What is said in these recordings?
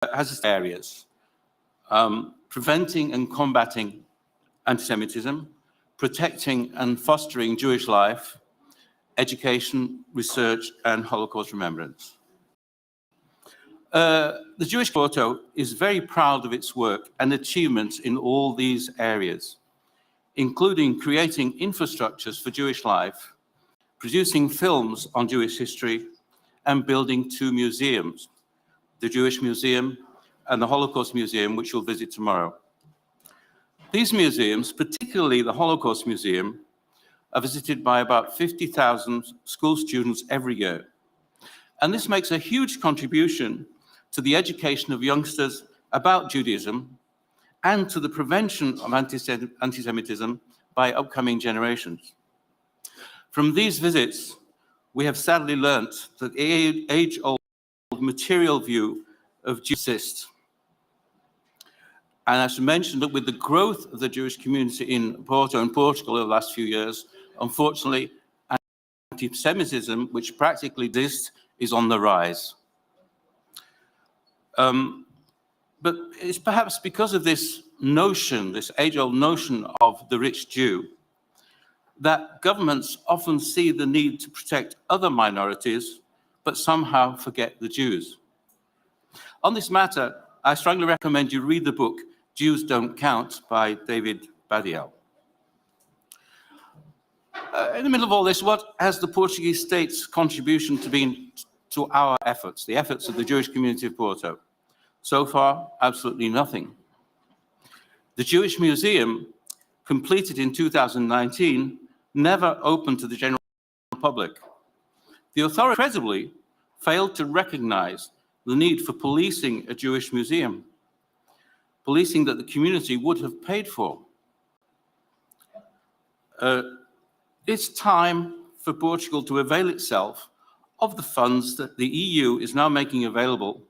has areas: preventing and combating anti-Semitism, protecting and fostering Jewish life, education, research, and Holocaust remembrance. The Jewish Porto is very proud of its work and achievements in all these areas, including creating infrastructures for Jewish life, producing films on Jewish history, and building 2 museums, the Jewish Museum and the Holocaust Museum, which you'll visit tomorrow. These museums, particularly the Holocaust Museum, are visited by about 50,000 school students every year. And this makes a huge contribution to the education of youngsters about Judaism and to the prevention of anti-Semitism by upcoming generations. From these visits, we have sadly learnt that the age-old material view of Jews exists. And I should mention that with the growth of the Jewish community in Porto and Portugal over the last few years, unfortunately, anti-Semitism, which practically exists, is on the rise. But it's perhaps because of this notion, this age-old notion of the rich Jew, that governments often see the need to protect other minorities, but somehow forget the Jews. On this matter, I strongly recommend you read the book Jews Don't Count by David Badial. In the middle of all this, what has the Portuguese state's contribution been to our efforts, the efforts of the Jewish community of Porto? So far, absolutely nothing. The Jewish Museum, completed in 2019, never opened to the general public. The authority, incredibly, failed to recognize the need for policing a Jewish museum, policing that the community would have paid for. It's time for Portugal to avail itself of the funds that the EU is now making available,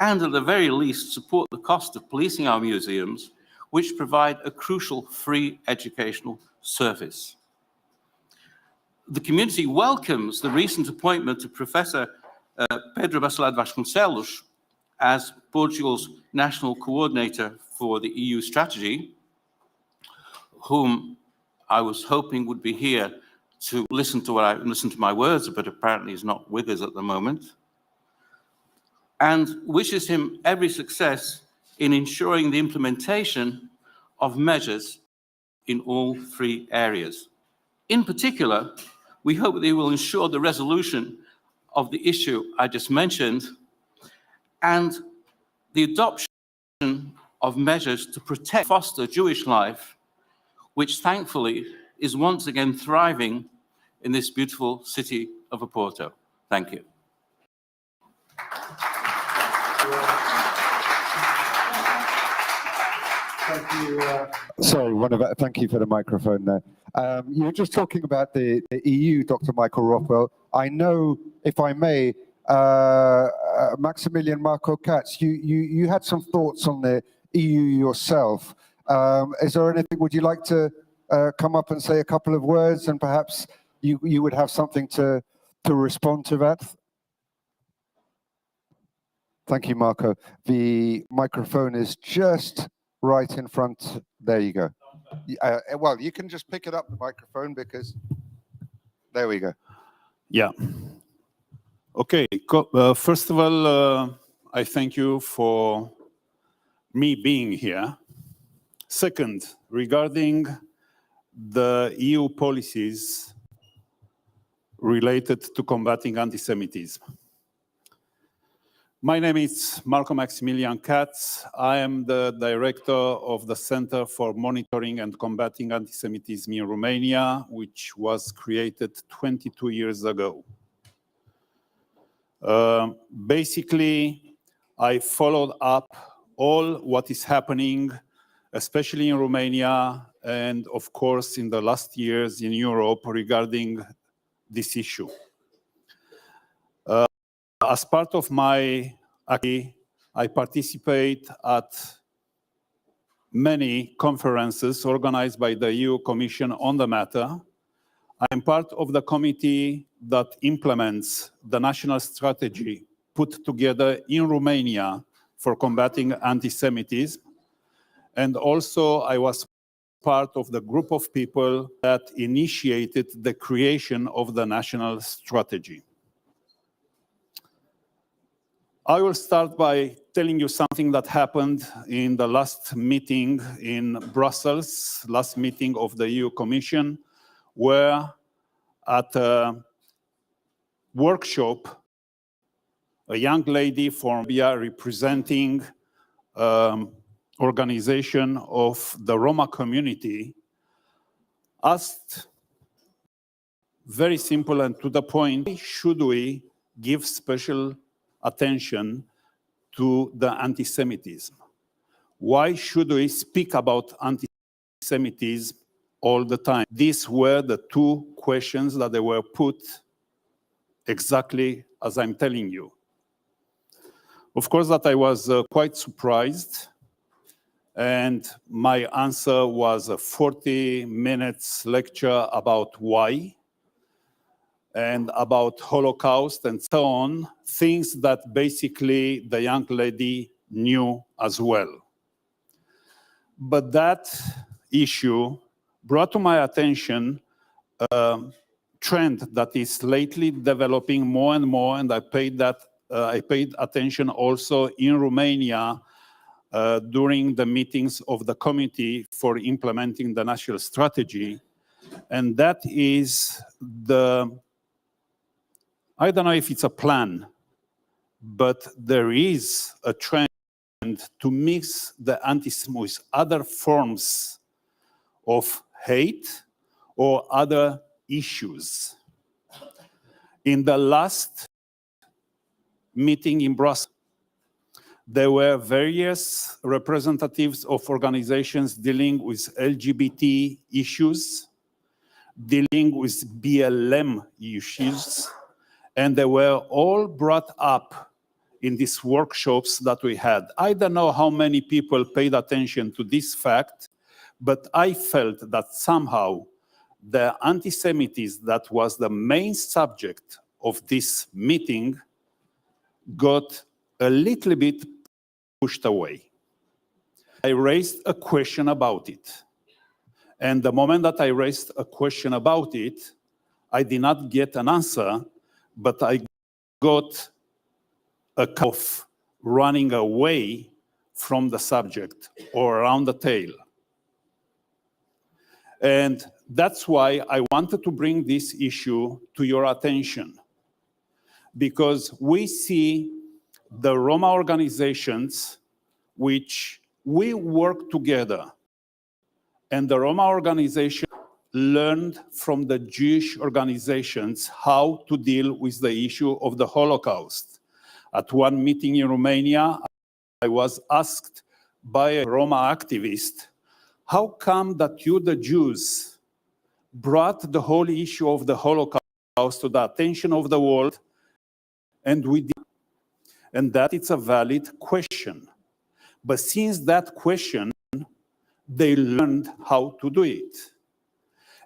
and at the very least support the cost of policing our museums, which provide a crucial free educational service. The community welcomes the recent appointment of Professor Pedro Bacelar Vasconcelos as Portugal's national coordinator for the EU strategy, whom I was hoping would be here to listen to my words, but apparently is not with us at the moment, and wishes him every success in ensuring the implementation of measures in all 3 areas. In particular, we hope that he will ensure the resolution of the issue I just mentioned and the adoption of measures to protect and foster Jewish life, which thankfully is once again thriving in this beautiful city of Oporto. Thank you. Thank you. Sorry, thank you for the microphone there. You were just talking about the EU, Dr. Michael Rothwell. I know, if I may, Maximilian Marco Katz, you had some thoughts on the EU yourself. Is there anything, would you like to come up and say a couple of words, and perhaps you would have something to respond to that? Thank you, Marco. The microphone is just right in front. There you go. Well, you can just pick it up, the microphone, because there we go. Yeah. Okay. First of all, I thank you for me being here. Second, regarding the EU policies related to combating anti-Semitism. My name is Marco Maximilian Katz. I am the director of the Center for Monitoring and Combating Anti-Semitism in Romania, which was created 22 years ago. Basically, I followed up all what is happening, especially in Romania, and of course in the last years in Europe regarding this issue. As part of my activity, I participate at many conferences organized by the EU Commission on the matter. I am part of the committee that implements the national strategy put together in Romania for combating anti-Semitism. And also I was part of the group of people that initiated the creation of the national strategy. I will start by telling you something that happened in the last meeting in Brussels, last meeting of the EU Commission, where at a workshop, a young lady from Serbia representing organization of the Roma community asked very simple and to the point, should we give special attention to the anti-Semitism? Why should we speak about anti-Semitism all the time? These were the two questions that they were put exactly as I'm telling you. Of course, that I was quite surprised, and my answer was a 40 minutes lecture about why, and about Holocaust and so on, things that basically the young lady knew as well. But that issue brought to my attention a trend that is lately developing more and more, and I paid attention also in Romania during the meetings of the committee for implementing the national strategy, and that is I don't know if it's a plan, but there is a trend to mix the anti-Semitism with other forms of hate or other issues. In the last meeting in Brussels, there were various representatives of organizations dealing with LGBT issues, dealing with BLM issues, and they were all brought up in these workshops that we had. I don't know how many people paid attention to this fact, but I felt that somehow the anti-Semitism that was the main subject of this meeting got a little bit pushed away. I raised a question about it. And the moment that I raised a question about it, I did not get an answer, but I got a kind of running away from the subject or around the tail. And that's why I wanted to bring this issue to your attention, because we see the Roma organizations which we work together, and the Roma organization learned from the Jewish organizations how to deal with the issue of the Holocaust. At one meeting in Romania, I was asked by a Roma activist, how come that you, the Jews, brought the whole issue of the Holocaust to the attention of the world, and we did? And that it's a valid question. But since that question, they learned how to do it.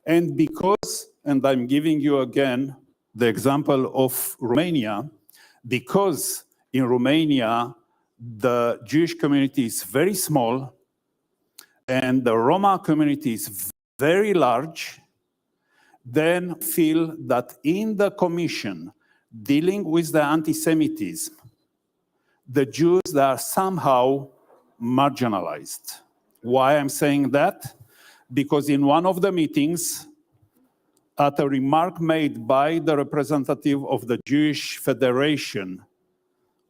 And because, and I'm giving you again the example of Romania, because in Romania, the Jewish community is very small and the Roma community is very large, then feel that in the commission dealing with the anti-Semitism, the Jews are somehow marginalized. Why I'm saying that? Because in one of the meetings, at a remark made by the representative of the Jewish Federation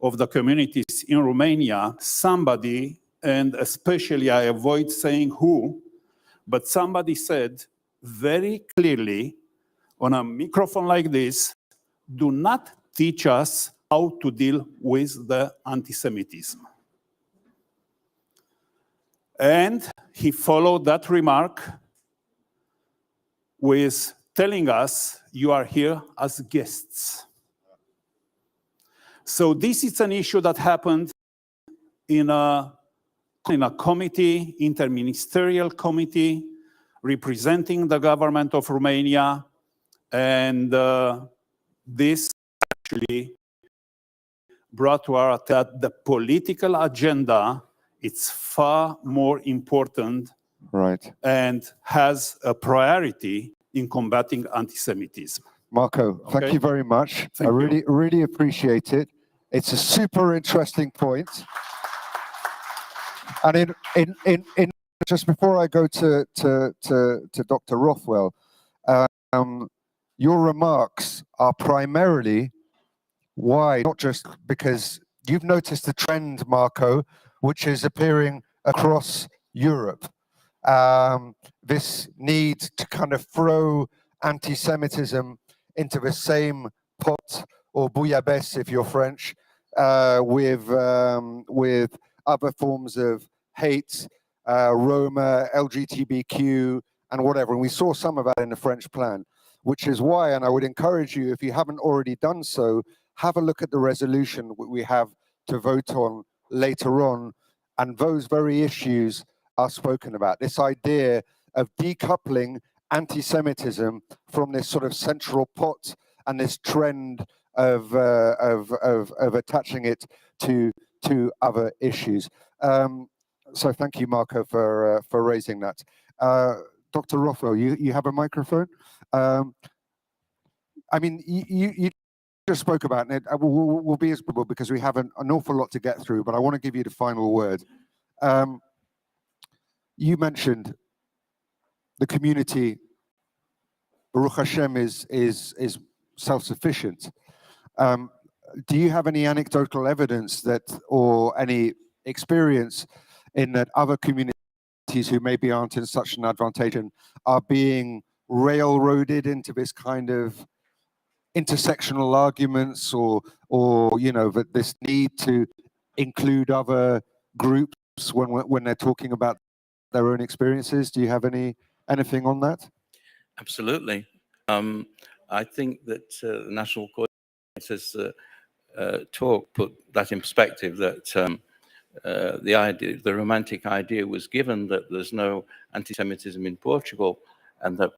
of the communities in Romania, somebody, and especially I avoid saying who, but somebody said very clearly on a microphone like this, do not teach us how to deal with the anti-Semitism. And he followed that remark with telling us, you are here as guests. So this is an issue that happened in a committee, interministerial committee, representing the government of Romania. And this actually brought to our attention that the political agenda is far more important Right. and has a priority in combating anti-Semitism. Marco, thank Okay. you very much. Thank I you. really appreciate it. It's a super interesting point. And in just before I go to Dr. Rothwell, your remarks are primarily why, not just because you've noticed a trend, Marco, which is appearing across Europe. This need to kind of throw anti-Semitism into the same pot, or bouillabaisse if you're French, with other forms of hate, Roma, LGBTQ, and whatever. And we saw some of that in the French plan, which is why, and I would encourage you, if you haven't already done so, have a look at the resolution we have to vote on later on, and those very issues are spoken about. This idea of decoupling anti-Semitism from this sort of central pot and this trend of attaching it to other issues. So thank you, Marco, for raising that. Dr. Rothwell, you have a microphone. I mean, you just spoke about it. We'll be as able because we have an awful lot to get through, but I want to give you the final word. You mentioned the community, Baruch Hashem, is self-sufficient. Do you have any anecdotal evidence that, or any experience in that other communities who maybe aren't in such an advantage are being railroaded into this kind of intersectional arguments, or you know, that this need to include other groups when they're talking about their own experiences? Do you have anything on that? Absolutely. I think that the National Coordinator's talk put that in perspective, that the romantic idea was given that there's no anti-Semitism in Portugal, and that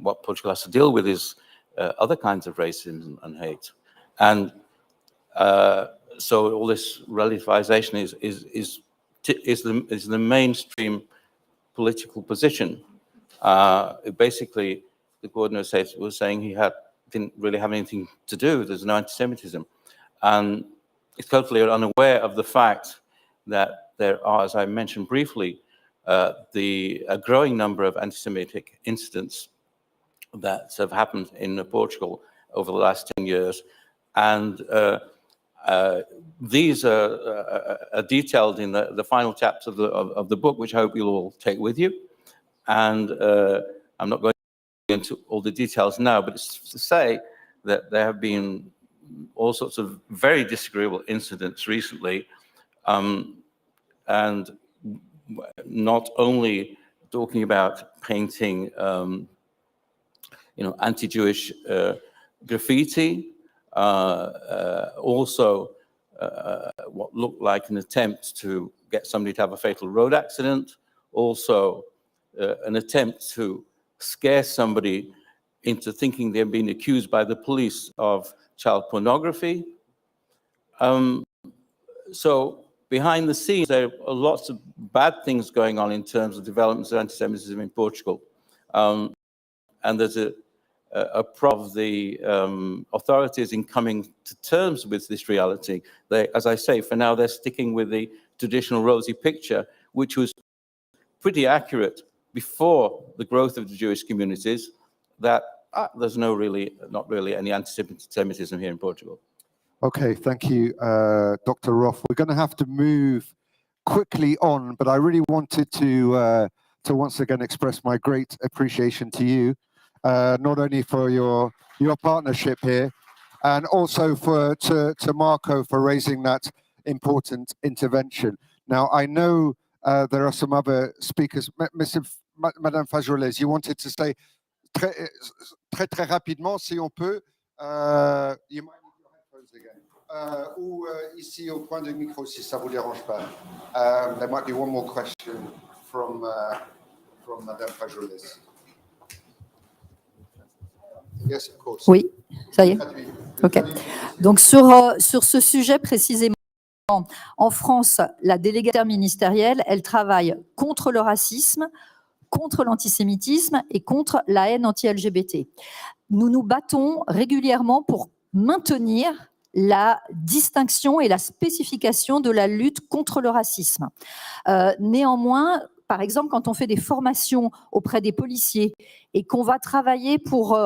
what Portugal has to deal with is other kinds of racism and hate. And so all this relativization is the mainstream political position. Basically, the coordinator was saying he didn't really have anything to do. There's no anti-Semitism, and he's totally unaware of the fact that there are, as I mentioned briefly, a growing number of anti-Semitic incidents that have happened in Portugal over the last 10 years, and these are detailed in the final chapter of the book, which I hope you'll all take with you. And I'm not going into all the details now, but it's to say that there have been all sorts of very disagreeable incidents recently, and not only talking about painting, anti-Jewish graffiti, also what looked like an attempt to get somebody to have a fatal road accident, also an attempt to scare somebody into thinking they're being accused by the police of child pornography. So behind the scenes, there are lots of bad things going on in terms of developments of anti-Semitism in Portugal. And there's a problem of the authorities in coming to terms with this reality. They, as I say, for now, they're sticking with the traditional rosy picture, which was pretty accurate before the growth of the Jewish communities, that there's not really any anti-Semitism here in Portugal. Okay, thank you, Dr. Roth. We're going to have to move quickly on, but I really wanted to once again express my great appreciation to you, not only for your partnership here, and also to Marco for raising that important intervention. Now, I know there are some other speakers. Madame Fajolès, you wanted to say très rapidement, si on peut. You might need your headphones again. Ou ici au point de micro, si ça vous dérange pas. There might be one more question from Madame Fajolès. Yes, of course. Oui, ça y est. OK. Donc sur ce sujet précisément, en France, la délégation interministérielle, elle travaille contre le racisme, contre l'antisémitisme et contre la haine anti-LGBT. Nous nous battons régulièrement pour maintenir la distinction et la spécification de la lutte contre le racisme. Néanmoins, par exemple, quand on fait des formations auprès des policiers et qu'on va travailler pour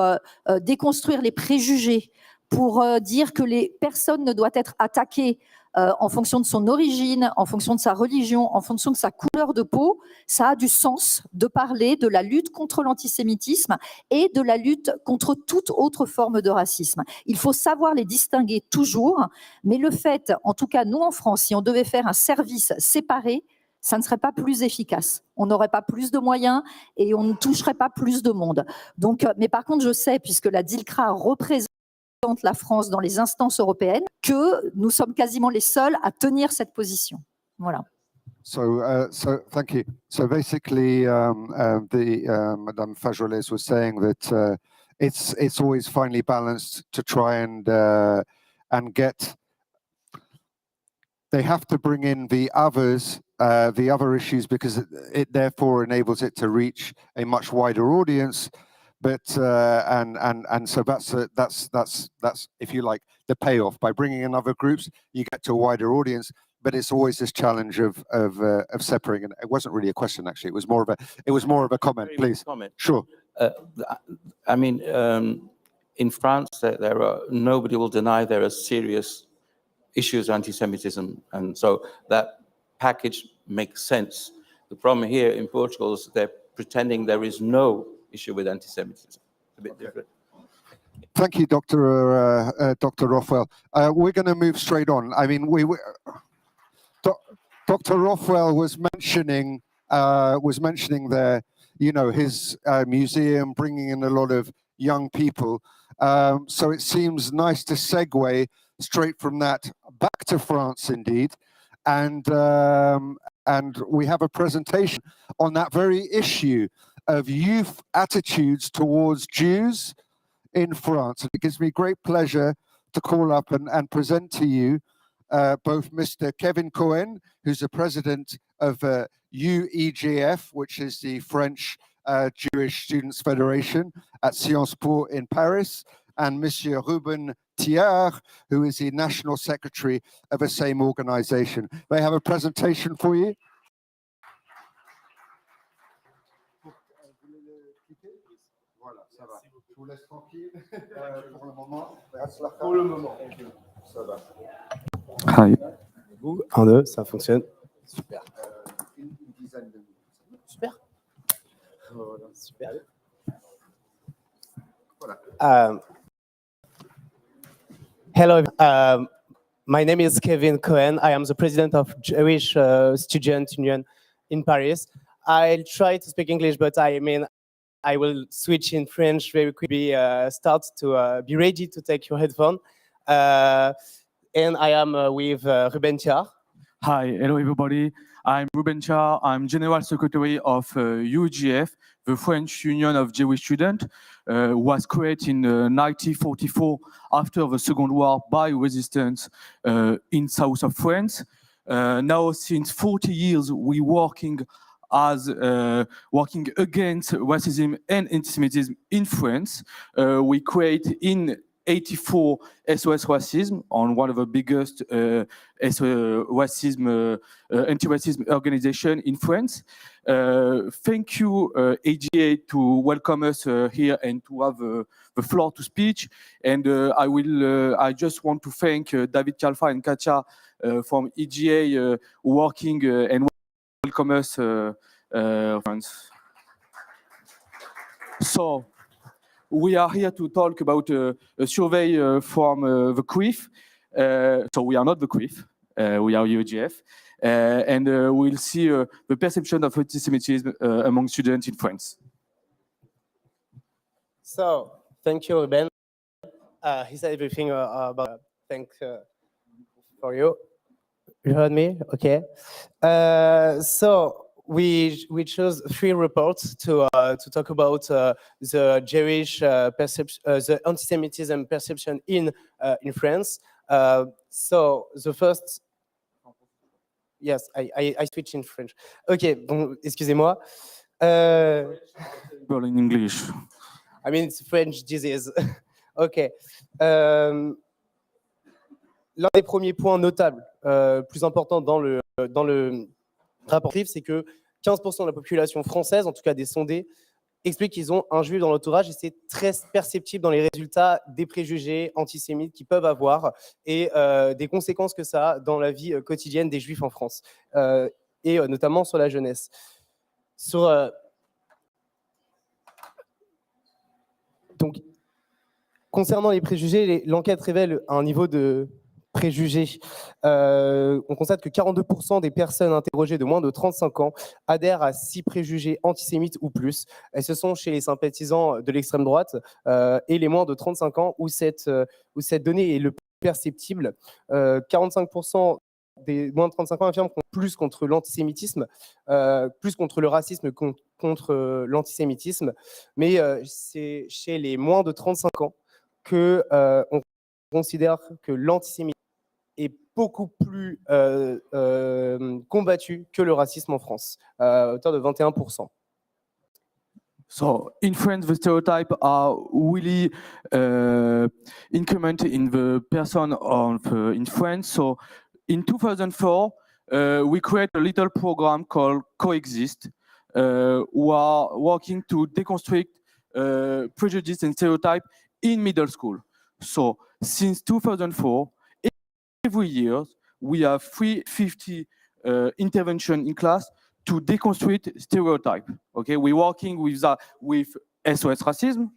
déconstruire les préjugés, pour dire que les personnes ne doivent être attaquées en fonction de son origine, en fonction de sa religion, en fonction de sa couleur de peau, ça a du sens de parler de la lutte contre l'antisémitisme et de la lutte contre toute autre forme de racisme. Il faut savoir les distinguer toujours, mais le fait, en tout cas nous en France, si on devait faire un service séparé, ça ne serait pas plus efficace. On n'aurait pas plus de moyens et on ne toucherait pas plus de monde. Donc, mais par contre, je sais, puisque la DILCRA représente la France dans les instances européennes, que nous sommes quasiment les seuls à tenir cette position. Voilà. So thank you. So basically, Madame Fajoles was saying that it's always finely balanced to try and get. They have to bring in the other issues because it therefore enables it to reach a much wider audience. But and so that's if you like the payoff. By bringing in other groups, you get to a wider audience. But it's always this challenge of separating. And it wasn't really a question, actually. It was more of a comment. Please, comment. Sure. I mean, in France, there are nobody will deny there are serious issues of anti-Semitism, and so that package makes sense. The problem here in Portugal is they're pretending there is no issue with anti-Semitism. A bit different. Thank you, Dr. Rothwell. We're going to move straight on. I mean, Dr. Rothwell was mentioning there, you know, his museum bringing in a lot of young people. So it seems nice to segue straight from that back to France, indeed, and we have a presentation on that very issue of youth attitudes towards Jews in France. It gives me great pleasure to call up and present to you both Mr. Kevin Cohen, who's the president of UEGF, which is the French Jewish Students Federation at Sciences Po in Paris, and Monsieur Ruben Thiard, who is the national secretary of the same organization. They have a presentation for you. Voilà, ça va. Je vous laisse tranquille pour le moment. Pour le moment. Ça va. Hi. 1, 2, ça fonctionne. Super. Une dizaine de minutes. Super. Voilà, super. Voilà. Hello. My name is Kevin Cohen. I am the president of Jewish Student Union in Paris. I'll try to speak English, but I mean, I will switch in French very quickly. Start to be ready to take your headphone. And I am with Ruben Thiard. Hi, hello everybody. I'm Ruben Thiard. I'm General Secretary of UGF, the French Union of Jewish Students, was created in 1944 after the Second War by resistance in south of France. Now, since 40 years, we're working against racism and anti-Semitism in France. We create in 84 SOS Racism, on one of the biggest anti-racism organization in France. Thank you, AGA, to welcome us here and to have the floor to speak. And I just want to thank David Kalfa and Katja from EGA working and welcome us, friends. So, we are here to talk about a survey from the CRIF. So we are not the CRIF, we are UGF. And we'll see the perception of anti-Semitism among students in France. So, thank you, Ruben. He said everything about thanks for you. You heard me? Okay. So, we chose 3 reports to talk about the Jewish the anti-Semitism perception in France. So the first, yes, I switch in French. Ok, bon, excusez-moi. Well, in English. I mean, it's French disease. Ok. L'un des premiers points notables, plus importants dans le rapport, c'est que 15% de la population française, en tout cas des sondés, expliquent qu'ils ont un juif dans l'entourage et c'est très perceptible dans les résultats des préjugés antisémites qu'ils peuvent avoir et des conséquences que ça a dans la vie quotidienne des juifs en France et notamment sur la jeunesse. Donc, concernant les préjugés, l'enquête révèle un niveau de préjugés. On constate que 42% des personnes interrogées de moins de 35 ans adhèrent à 6 préjugés antisémites ou plus. Et ce sont chez les sympathisants de l'extrême droite et les moins de 35 ans où cette donnée est le plus perceptible. 45% des moins de 35 ans affirment qu'on plus contre l'antisémitisme, plus contre le racisme contre l'antisémitisme. Mais c'est chez les moins de 35 ans qu'on considère que l'antisémitisme est beaucoup plus combattu que le racisme en France, à hauteur de 21%. So in France, the stereotypes are really incremented in the person in France. So in 2004, we create a little program called Coexist, who are working to deconstruct prejudice and stereotype in middle school. So since 2004, every year we have 350 intervention in class to deconstruct stereotype. Okay, we're working with SOS Racism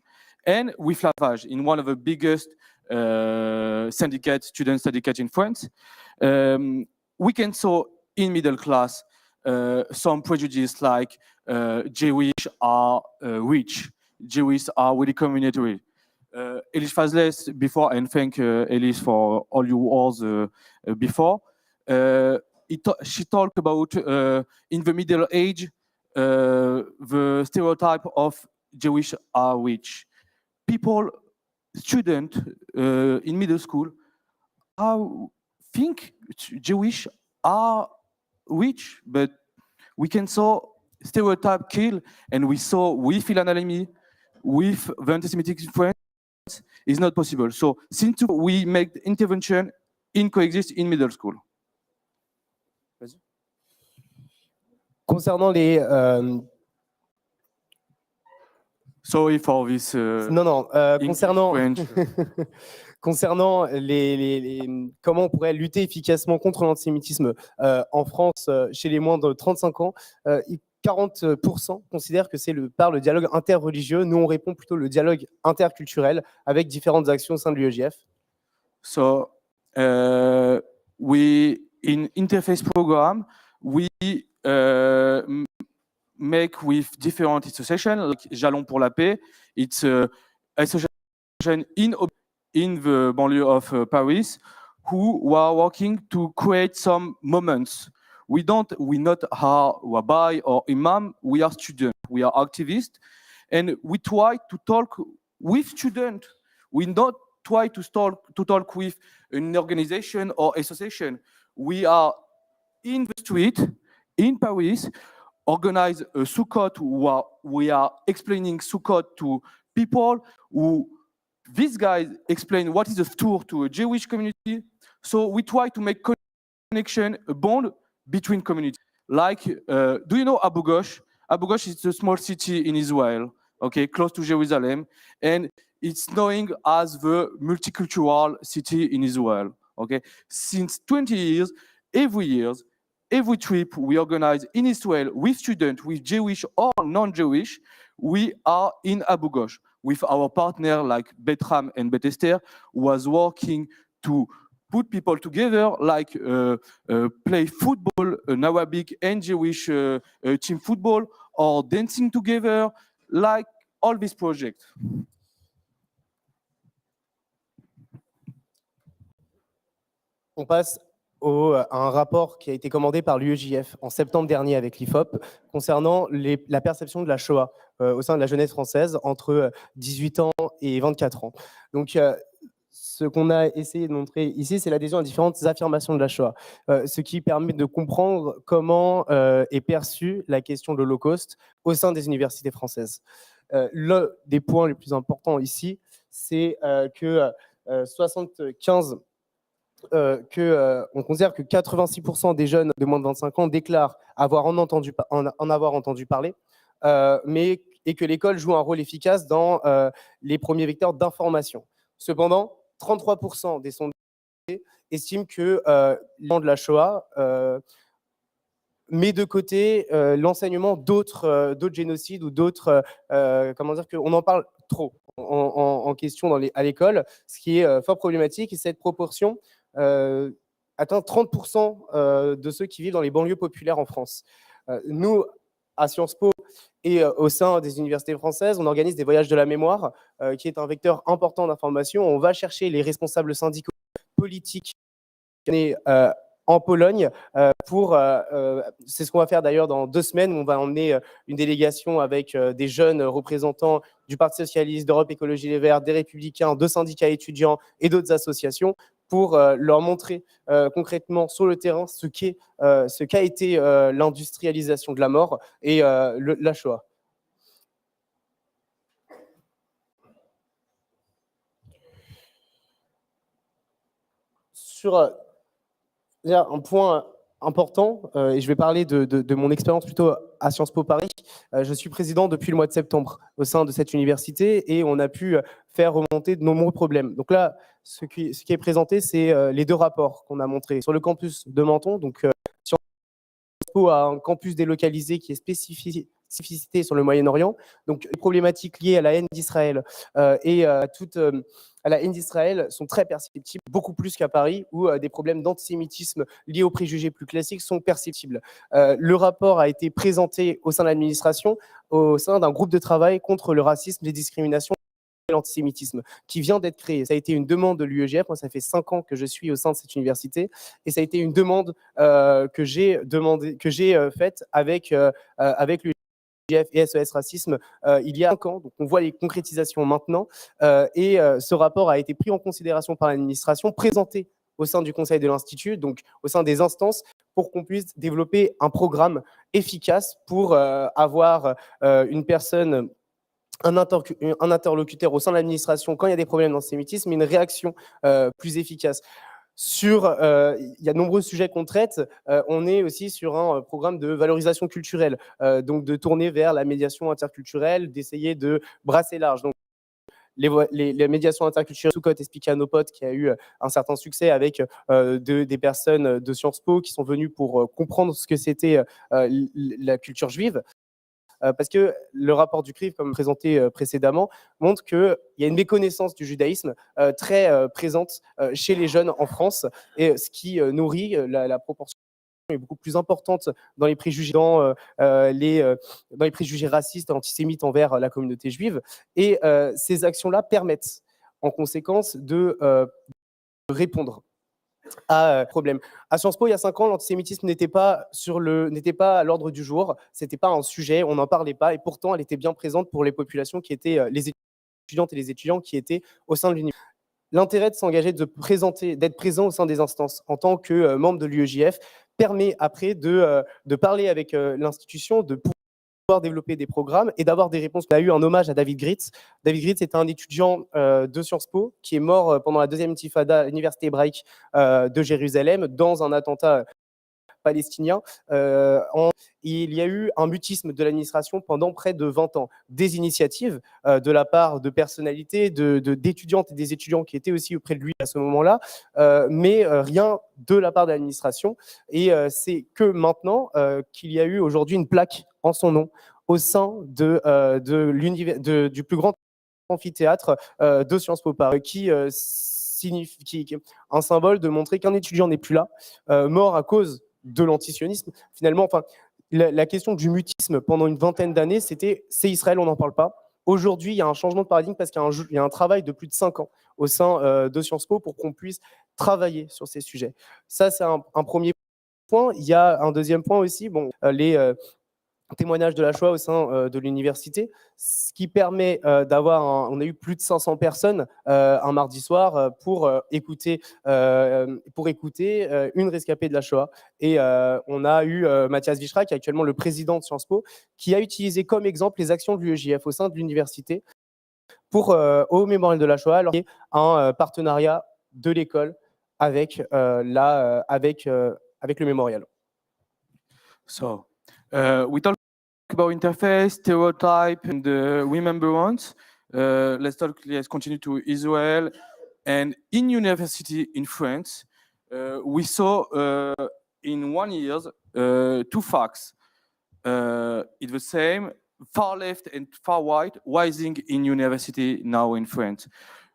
and with Lavage in one of the biggest student syndicates in France. We can saw in middle class some prejudice like Jewish are rich, Jewish are really community. Elise Fazles before, and thank Elise for all your words before. She talked about in the middle age the stereotype of Jewish are rich. People, students in middle school, think Jewish are rich, but we can saw stereotype kill, and we saw with Ilan with the anti-Semitic influence is not possible. So since we make the intervention in Coexist in middle school. Concernant les... Sorry for this. Concernant... Concernant comment on pourrait lutter efficacement contre l'antisémitisme en France chez les moins de 35 ans, 40% considèrent que c'est par le dialogue interreligieux. Nous, on répond plutôt le dialogue interculturel avec différentes actions au sein de l'UEJF. So, in interface program, we make with different associations, like Jalons pour la paix. It's an association in the banlieue of Paris who are working to create some moments. We're not rabbi or imam, we are students, we are activists, and we try to talk with students. We don't try to talk with an organization or association. We are in the street, in Paris, organize a Sukkot, we are explaining Sukkot to people who, these guys explain what is a tour to a Jewish community. So we try to make connection, a bond between communities. Like, do you know Abu Ghosh? Abu Ghosh is a small city in Israel, okay, close to Jerusalem, and it's known as the multicultural city in Israel, okay? Since 20 years, every trip we organize in Israel with students, with Jewish or non-Jewish, we are in Abu Ghosh with our partner like Betram and Bet Esther, was working to put people together, like play football, an Arabic and Jewish team football, or dancing together, like all these projects. On passe à un rapport qui a été commandé par l'UEJF en septembre dernier avec l'IFOP concernant la perception de la Shoah au sein de la jeunesse française entre 18 ans et 24 ans. Donc, ce qu'on a essayé de montrer ici, c'est l'adhésion à différentes affirmations de la Shoah, ce qui permet de comprendre comment est perçue la question de l'Holocauste au sein des universités françaises. L'un des points les plus importants ici, c'est que 75 on considère que 86% des jeunes de moins de 25 ans déclarent en avoir entendu parler, et que l'école joue un rôle efficace dans les premiers vecteurs d'information. Cependant, 33% des sondés estiment que l'enseignement de la Shoah met de côté l'enseignement d'autres génocides ou d'autres, comment dire, qu'on en parle trop en question à l'école, ce qui est fort problématique. Et cette proportion atteint 30% de ceux qui vivent dans les banlieues populaires en France. Nous, à Sciences Po et au sein des universités françaises, on organise des voyages de la mémoire, qui est un vecteur important d'information. On va chercher les responsables syndicaux politiques en Pologne c'est ce qu'on va faire d'ailleurs dans 2 semaines. On va emmener une délégation avec des jeunes représentants du Parti socialiste, d'Europe Écologie Les Verts, des Républicains, de syndicats étudiants et d'autres associations pour leur montrer concrètement sur le terrain ce qu'a été l'industrialisation de la mort et la Shoah. Sur un point important, et je vais parler de mon expérience plutôt à Sciences Po Paris. Je suis président depuis le mois de septembre au sein de cette université et on a pu faire remonter de nombreux problèmes. Donc là, ce qui est présenté, c'est les 2 rapports qu'on a montrés. Sur le campus de Menton, donc Sciences Po a un campus délocalisé qui est spécificité sur le Moyen-Orient, donc les problématiques liées à la haine d'Israël et à la haine d'Israël sont très perceptibles, beaucoup plus qu'à Paris, où des problèmes d'antisémitisme liés aux préjugés plus classiques sont perceptibles. Le rapport a été présenté au sein de l'administration, au sein d'un groupe de travail contre le racisme, les discriminations et l'antisémitisme, qui vient d'être créé. Ça a été une demande de l'UEJF. Moi, ça fait 5 ans que je suis au sein de cette université, et ça a été une demande que j'ai faite avec l'UEJF et SOS Racisme il y a 5 ans. Donc on voit les concrétisations maintenant et ce rapport a été pris en considération par l'administration, présenté au sein du conseil de l'institut, donc au sein des instances, pour qu'on puisse développer un programme efficace pour avoir une personne, un interlocuteur au sein de l'administration quand il y a des problèmes d'antisémitisme, et une réaction plus efficace. Il y a de nombreux sujets qu'on traite. On est aussi sur un programme de valorisation culturelle, donc de tourner vers la médiation interculturelle, d'essayer de brasser large. Donc, les médiations interculturelles, Soukot expliqué à nos potes, qui a eu un certain succès avec des personnes de Sciences Po qui sont venues pour comprendre ce que c'était la culture juive. Parce que le rapport du CRIF, comme présenté précédemment, montre qu'il y a une méconnaissance du judaïsme très présente chez les jeunes en France, et ce qui nourrit la proportion est beaucoup plus importante dans les préjugés, dans les préjugés racistes et antisémites envers la communauté juive. Et ces actions-là permettent, en conséquence, de répondre à problème. À Sciences Po, il y a 5 ans, l'antisémitisme n'était pas à l'ordre du jour, c'était pas un sujet, on n'en parlait pas, et pourtant elle était bien présente pour les populations qui étaient les étudiantes et les étudiants qui étaient au sein de l'université. L'intérêt de s'engager, d'être présent au sein des instances en tant que membre de l'UEJF permet après de parler avec l'institution, de pouvoir développer des programmes et d'avoir des réponses. On a eu un hommage à David Gritz. David Gritz est un étudiant de Sciences Po qui est mort pendant la 2e intifada à l'université hébraïque de Jérusalem dans un attentat palestinien. Il y a eu un mutisme de l'administration pendant près de 20 ans. Des initiatives de la part de personnalités, d'étudiantes et des étudiants qui étaient aussi auprès de lui à ce moment-là, mais rien de la part de l'administration. Et c'est que maintenant qu'il y a eu aujourd'hui une plaque en son nom au sein du plus grand amphithéâtre de Sciences Po Paris, qui signifie un symbole de montrer qu'un étudiant n'est plus là, mort à cause de l'antisionisme. Finalement, enfin, la question du mutisme pendant une vingtaine d'années, c'est Israël, on n'en parle pas. Aujourd'hui, il y a un changement de paradigme parce qu'il y a un travail de plus de 5 ans au sein de Sciences Po pour qu'on puisse travailler sur ces sujets. Ça, c'est un premier point. Il y a un deuxième point aussi, les témoignages de la Shoah au sein de l'université, ce qui permet on a eu plus de 500 personnes un mardi soir pour écouter une rescapée de la Shoah. Et on a eu Mathias Vichra, qui est actuellement le président de Sciences Po, qui a utilisé comme exemple les actions de l'UEJF au sein de l'université pour, au mémorial de la Shoah, alors qu'il y a un partenariat de l'école avec le mémorial. So, we talk about interface, stereotype, and remembrance. Let's continue to Israel. And in university in France, we saw in 1 year 2 facts. It's the same, far left and far right, rising in university now in France.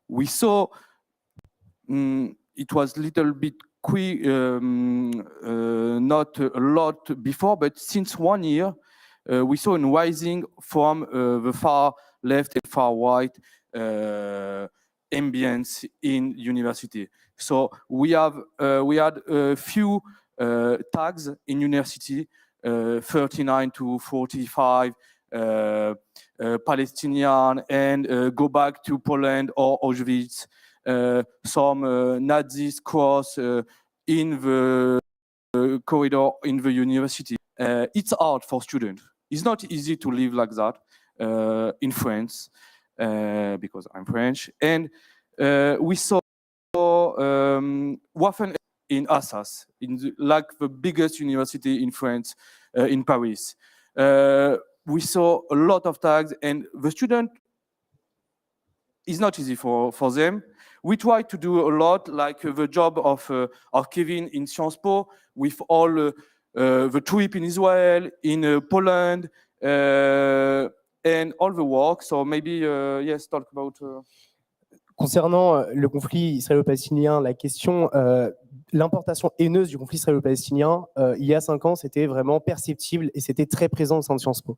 We saw it was a little bit not a lot before, but since 1 year, we saw a rising from the far left and far right ambience in university. So we had a few tags in university, 39 to 45, Palestinian, and go back to Poland or Auschwitz. Some Nazis cross in the corridor in the university. It's hard for students. It's not easy to live like that in France because I'm French. And we saw Waffen in Assas, like the biggest university in France, in Paris. We saw a lot of tags, and the student is not easy for them. We try to do a lot, like the job of Kevin in Sciences Po, with all the trip in Israel, in Poland, and all the work. So maybe, yes, talk about... Concernant le conflit israélo-palestinien, la question, l'importation haineuse du conflit israélo-palestinien, il y a 5 ans, c'était vraiment perceptible et c'était très présent au sein de Sciences Po.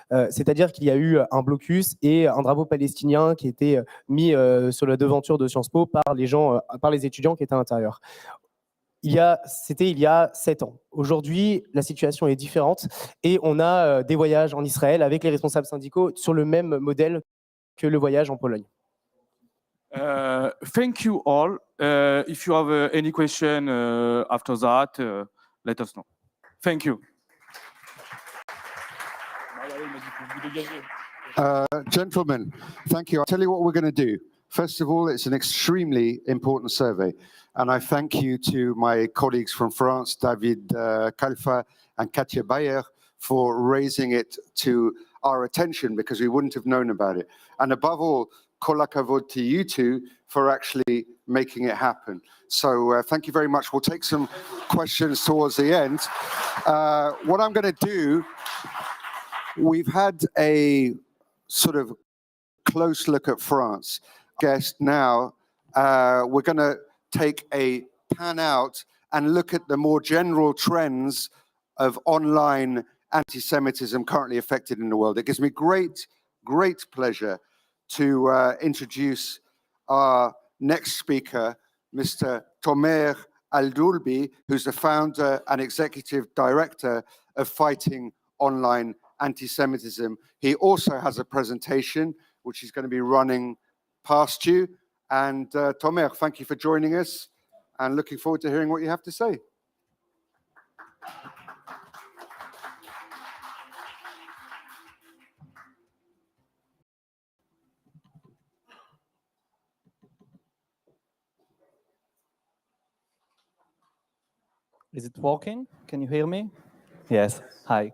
C'est-à-dire qu'il y a eu un blocus et un drapeau palestinien qui était mis sur la devanture de Sciences Po par les étudiants qui étaient à l'intérieur. C'était il y a 7 ans. Aujourd'hui, la situation est différente et on a des voyages en Israël avec les responsables syndicaux sur le même modèle que le voyage en Pologne. Thank you all. If you have any question after that, let us know. Thank you. Gentlemen, thank you. I'll tell you what we're going to do. First of all, it's an extremely important survey. And I thank you to my colleagues from France, David Kalfa and Katja Bayer, for raising it to our attention because we wouldn't have known about it. And above all, kol hakavod to you two for actually making it happen. So thank you very much. We'll take some questions towards the end. What I'm going to do, we've had a sort of close look at France. Guest now, we're going to take a pan out and look at the more general trends of online anti-Semitism currently affected in the world. It gives me great pleasure to introduce our next speaker, Mr. Tomer Aldoulbi, who's the founder and executive director of Fighting Online Anti-Semitism. He also has a presentation which he's going to be running past you. And Tomer, thank you for joining us and looking forward to hearing what you have to say. Is it working? Can you hear me? Yes. Hi.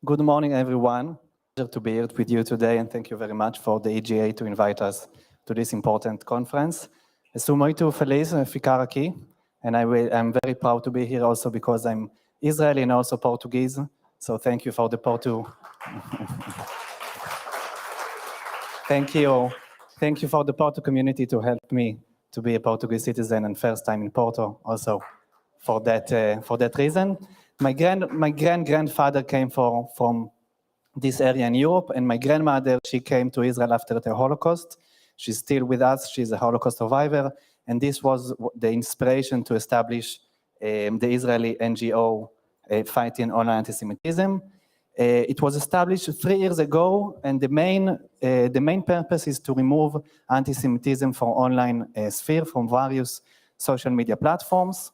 Good morning, everyone. Pleasure to be here with you today, and thank you very much for the EGA to invite us to this important conference. Estou muito feliz em ficar aqui, and I'm very proud to be here also because I'm Israeli and also Portuguese. So thank you for the Thank you for the Porto community to help me to be a Portuguese citizen and first time in Porto also. For that reason, my grandfather came from this area in Europe. And my grandmother, she came to Israel after the Holocaust. She's still with us. She's a Holocaust survivor. And this was the inspiration to establish the Israeli NGO fighting online anti-Semitism. It was established 3 years ago, and the main purpose is to remove anti-Semitism from online sphere, from various social media platforms.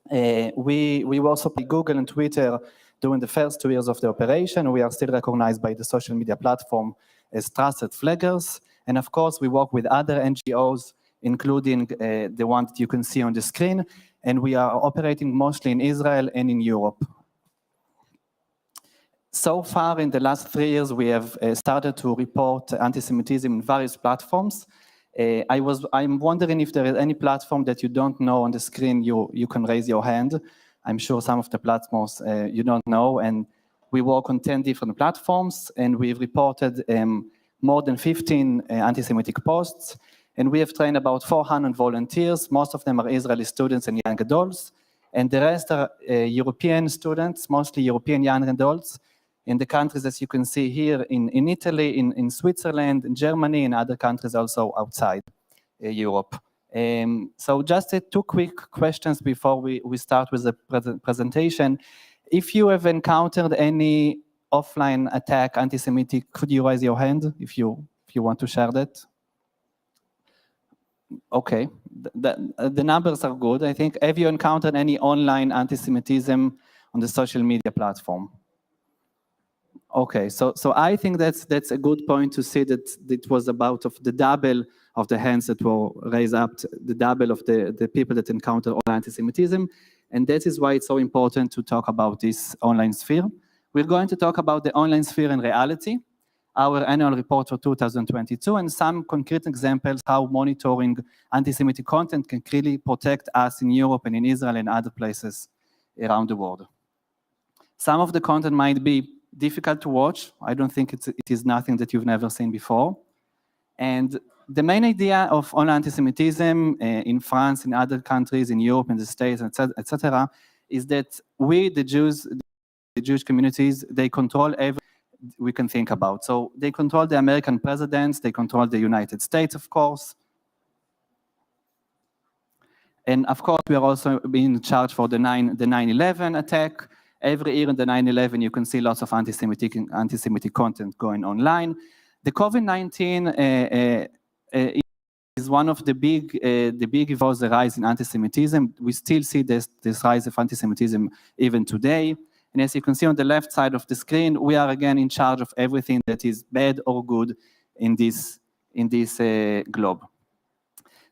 We also pay Google and Twitter during the first 2 years of the operation. We are still recognized by the social media platform as trusted flaggers. And of course, we work with other NGOs, including the one that you can see on the screen. And we are operating mostly in Israel and in Europe. So far, in the last 3 years, we have started to report anti-Semitism in various platforms. I'm wondering if there is any platform that you don't know on the screen, you can raise your hand. I'm sure some of the platforms you don't know, and we work on 10 different platforms, and we've reported more than 15 anti-Semitic posts, and we have trained about 400 volunteers. Most of them are Israeli students and young adults, and the rest are European students, mostly European young adults, in the countries, as you can see here, in Italy, in Switzerland, in Germany, and other countries also outside Europe. So just 2 quick questions before we start with the presentation. If you have encountered any offline attack, anti-Semitic, could you raise your hand if you want to share that? Okay, the numbers are good, I think. Have you encountered any online anti-Semitism on the social media platform? Okay, so I think that's a good point to see that it was about the double of the hands that were raised up, the double of the people that encounter online anti-Semitism, and that is why it's so important to talk about this online sphere. We're going to talk about the online sphere in reality, our annual report for 2022, and some concrete examples how monitoring anti-Semitic content can really protect us in Europe and in Israel and other places around the world. Some of the content might be difficult to watch. I don't think it is nothing that you've never seen before. And the main idea of online anti-Semitism in France, in other countries, in Europe, in the States, etc., is that we, the Jews, the Jewish communities, they control everything we can think about. So they control the American presidents, they control the United States, of course. And of course, we are also being charged for the 9/11 attack. Every year in the 9/11, you can see lots of anti-Semitic content going online. The COVID-19 is one of the big events, the rise in anti-Semitism. We still see this rise of anti-Semitism even today. And as you can see on the left side of the screen, we are again in charge of everything that is bad or good in this globe.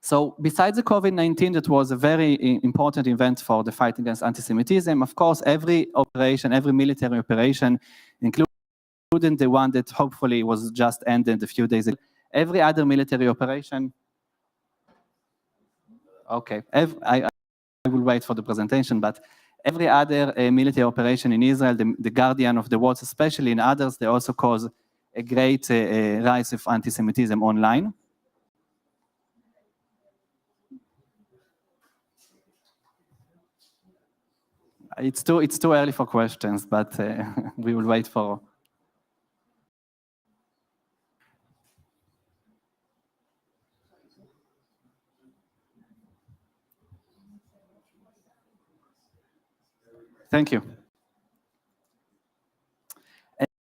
So besides the COVID-19, that was a very important event for the fight against anti-Semitism, of course, every operation, every military operation, including the one that hopefully was just ended a few days ago, every other military operation, okay, I will wait for the presentation, but every other military operation in Israel, the Guardian of the Walls, especially in others, they also cause a great rise of anti-Semitism online. It's too early for questions, but we will wait for. Thank you.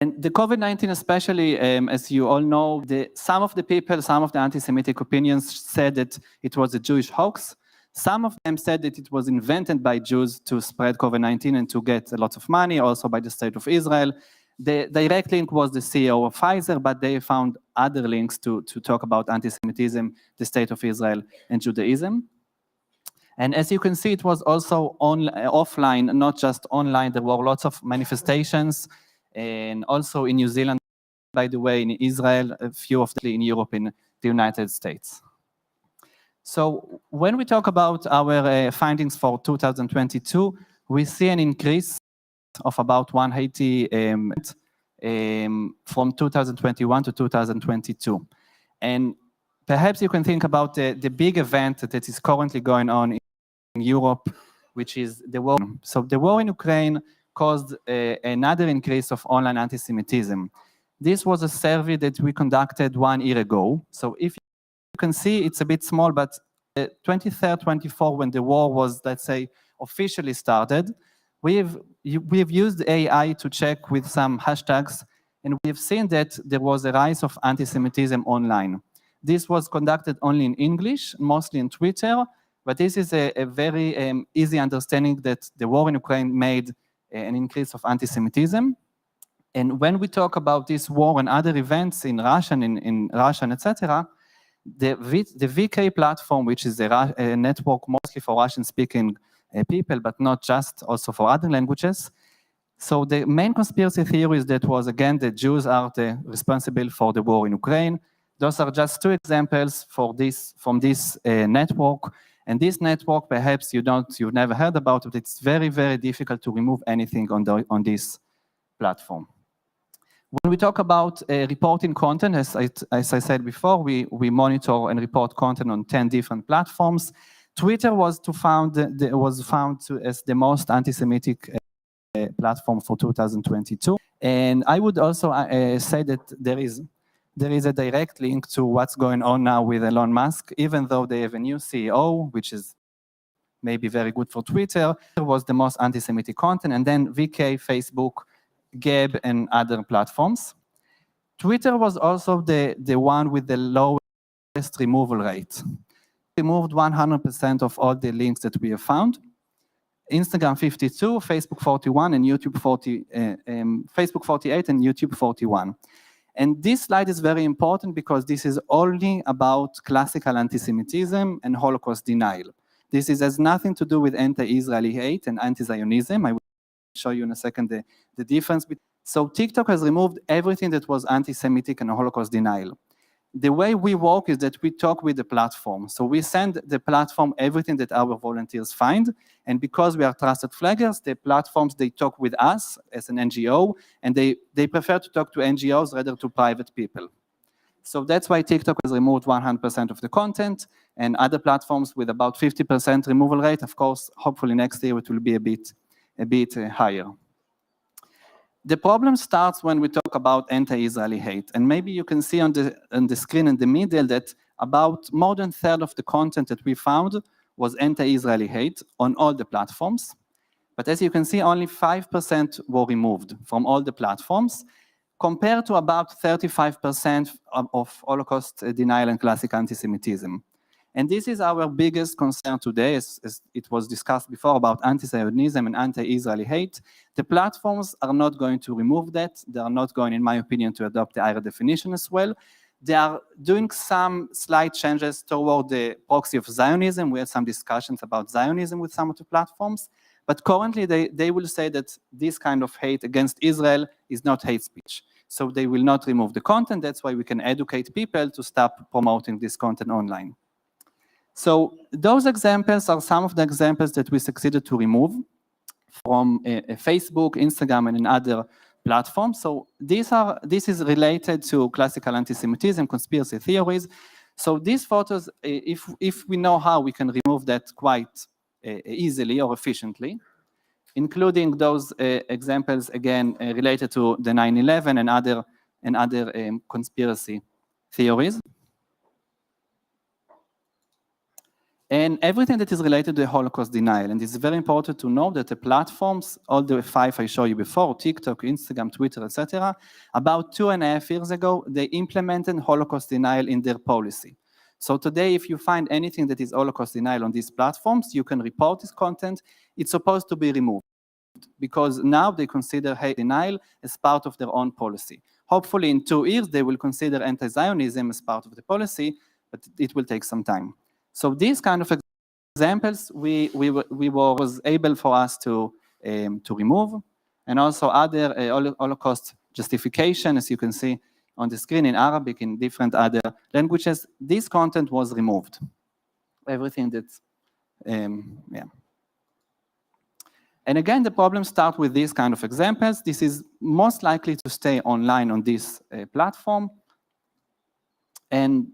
And the COVID-19 especially, as you all know, some of the people, some of the anti-Semitic opinions said that it was a Jewish hoax. Some of them said that it was invented by Jews to spread COVID-19 and to get a lot of money, also by the state of Israel. The direct link was the CEO of Pfizer, but they found other links to talk about anti-Semitism, the state of Israel, and Judaism. And as you can see, it was also offline, not just online. There were lots of manifestations, and also in New Zealand, by the way, in Israel, a few of them in Europe, in the United States. So when we talk about our findings for 2022, we see an increase of about 180 from 2021 to 2022. And perhaps you can think about the big event that is currently going on in Europe, which is the war. So the war in Ukraine caused another increase of online anti-Semitism. This was a survey that we conducted 1 year ago. So if you can see, it's a bit small, but 23rd, 24, when the war was, let's say, officially started, we've used AI to check with some hashtags, and we've seen that there was a rise of anti-Semitism online. This was conducted only in English, mostly in Twitter, but this is a very easy understanding that the war in Ukraine made an increase of anti-Semitism. And when we talk about this war and other events in Russian, etc., the VK platform, which is a network mostly for Russian-speaking people, but not just, also for other languages. So the main conspiracy theory is that was, again, the Jews are responsible for the war in Ukraine. Those are just 2 examples from this network. And this network, perhaps you've never heard about it. It's very, very difficult to remove anything on this platform. When we talk about reporting content, as I said before, we monitor and report content on 10 different platforms. Twitter was found as the most anti-Semitic platform for 2022. And I would also say that there is a direct link to what's going on now with Elon Musk, even though they have a new CEO, which is maybe very good for Twitter. It was the most anti-Semitic content, and then VK, Facebook, Gab, and other platforms. Twitter was also the one with the lowest removal rate. Removed 100% of all the links that we have found. Instagram 52, Facebook 41, and YouTube 40. Facebook 48 and YouTube 41. And this slide is very important because this is only about classical anti-Semitism and Holocaust denial. This has nothing to do with anti-Israeli hate and anti-Zionism. I will show you in a second the difference. So TikTok has removed everything that was anti-Semitic and Holocaust denial. The way we work is that we talk with the platform. So we send the platform everything that our volunteers find. And because we are trusted flaggers, the platforms, they talk with us as an NGO, and they prefer to talk to NGOs rather to private people. So that's why TikTok has removed 100% of the content, and other platforms with about 50% removal rate. Of course, hopefully next year it will be a bit higher. The problem starts when we talk about anti-Israeli hate. And maybe you can see on the screen in the middle that about more than a third of the content that we found was anti-Israeli hate on all the platforms. But as you can see, only 5% were removed from all the platforms, compared to about 35% of Holocaust denial and classic anti-Semitism. And this is our biggest concern today, as it was discussed before about anti-Zionism and anti-Israeli hate. The platforms are not going to remove that. They are not going, in my opinion, to adopt the higher definition as well. They are doing some slight changes toward the proxy of Zionism. We had some discussions about Zionism with some of the platforms. But currently, they will say that this kind of hate against Israel is not hate speech. So they will not remove the content. That's why we can educate people to stop promoting this content online. So those examples are some of the examples that we succeeded to remove from Facebook, Instagram, and in other platforms. So this is related to classical anti-Semitism, conspiracy theories. So these photos, if we know how, we can remove that quite easily or efficiently, including those examples, again, related to the 9/11 and other conspiracy theories. And everything that is related to the Holocaust denial. And it's very important to know that the platforms, all the 5 I showed you before, TikTok, Instagram, Twitter, etc., about 2.5 years ago, they implemented Holocaust denial in their policy. So today, if you find anything that is Holocaust denial on these platforms, you can report this content. It's supposed to be removed because now they consider hate denial as part of their own policy. Hopefully in 2 years, they will consider anti-Zionism as part of the policy, but it will take some time. So these kind of examples was able for us to remove, and also other Holocaust justification, as you can see on the screen in Arabic, in different other languages. This content was removed. Everything that's, yeah. And again, the problem starts with these kind of examples. This is most likely to stay online on this platform. And